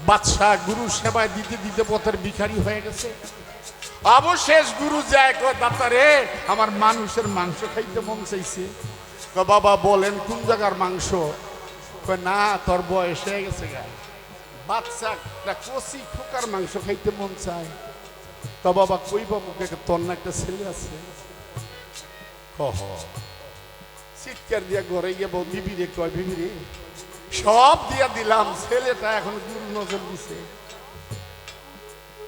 বাদশাহ গুরু সেবায় দিতে দিতে পথের ভিখারি হয়ে গেছে। অবশেষ গুরু যায় কয় দাতা রে, আমার মানুষের মাংস খাইতে মন চাইছে। কয় বাবা বলেন কোন জায়গার মাংস? কয় না, তোর বয়স হয়ে গেছে গা, বাচ্চা একটা কচি খোকার মাংস খাইতে মন চায়। তো বাবা কই বাবু, তোর না একটা ছেলে আছে? কহ চিৎকার দিয়া ঘরে গিয়ে বউ বিবি রে, কয় বিবি রে সব দিয়া দিলাম, ছেলেটা এখন গুরু নজর দিছে।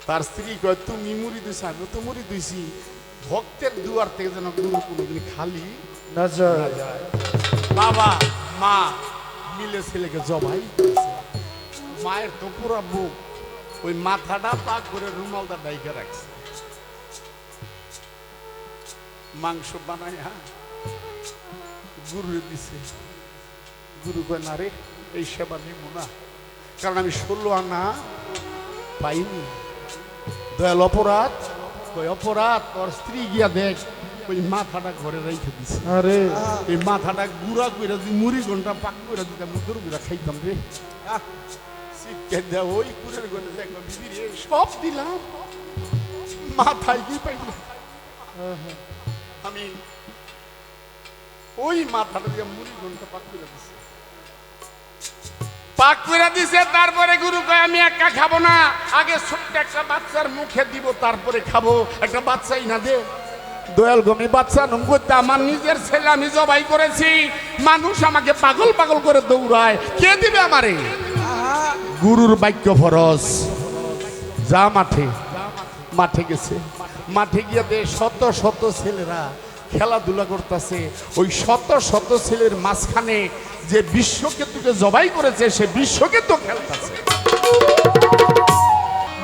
তার স্ত্রী কয় তুমি মুড়ি দিছ? আমি তো মুড়ি দিছি, ভক্তের দুয়ার থেকে যেন গুরু কোনোদিন খালি না যায়। বাবা মা মিলে ছেলেকে জবাই করেছে। মায়ের তো পুরা বুক, ওই মাথাটা পাক করে রুমালটা ডাইকে রাখছে। মাংস বানায় গুরু দিছে। গুরু কয় না রে, এই সেবা নিব না, কারণ আমি 16 আনা পাইনি। দয়াল অপরাধ। কই অপরাধ? তোর স্ত্রী গিয়া দেখ, ওই মাথাটা ঘরে রেখে দিছে। আরে এই মাথাটা গুড়া করে যদি মুড়ি ঘন্টা পাক করে দিতাম, মুখের গুড়া খাইতাম রে। শিক্ষা দেওয়া ওই কুড়ের ঘরে দেখ বিবি রে, সব দিলাম, মাথায় কি পাইলাম? আমি ওই মাথাটা দিয়ে মুড়ি ঘন্টা পাক করে দিছে, পাক করে দিছে। তারপরে গুরু কয় আমি একা খাবো না, আগে ছোট্ট একটা বাচ্চার মুখে দিব, তারপরে খাবো। একটা বাচ্চাই না দে। দয়াল গমি বাচ্চা নমতে আমার নিজের ছেলে আমি জবাই করেছি, মানুষ আমাকে পাগল পাগল করে দৌড়ায়, কে দিবে আমারে? গুরুর বাক্য ফরজ। যা মাঠে, মাঠে গেছে। মাঠে গিয়ে দে শত শত ছেলেরা খেলাধুলা করতেছে। ওই শত শত ছেলের মাঝখানে যে বিশ্বকেতুকে জবাই করেছে, সে বিশ্বকেতু খেলতেছে।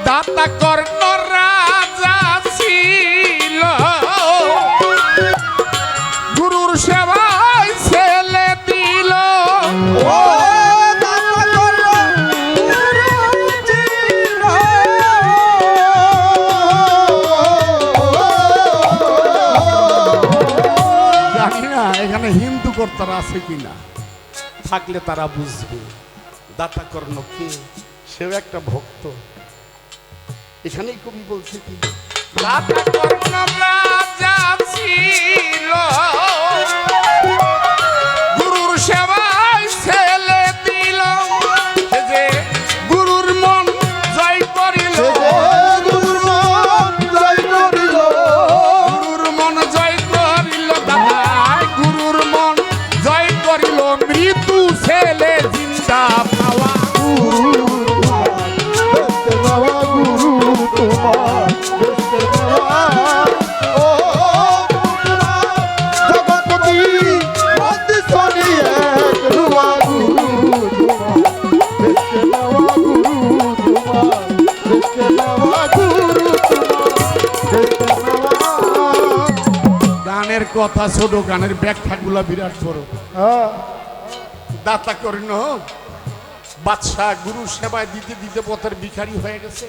দাতা কর্ণ রাজা ছিল, গুরুর সেবায় ছেলে দিল। জানি না এখানে হিন্দু কর্তারা আছে কিনা, থাকলে তারা বুঝবে দাতা কর্ণ কে। সেও একটা ভক্ত। এখানেই কবি বলছে কি, দাতা কর্ণ রাজা ছিল, গুরুর সেবায় ছেলে দিল। সে যে গুরুর মন জয় করিল, গুরুর মন জয় করিল, দাদা গুরুর মন জয় করিল। মৃত্যু ছেলে জিন্দা পাওয়া, গানের কথা ছোট, গানের ব্যাখ্যাগুলা বিরাট বড়। দাতা কর্ণ বাদশাহ গুরু সেবায় দিতে দিতে পথের ভিখারি হয়ে গেছে।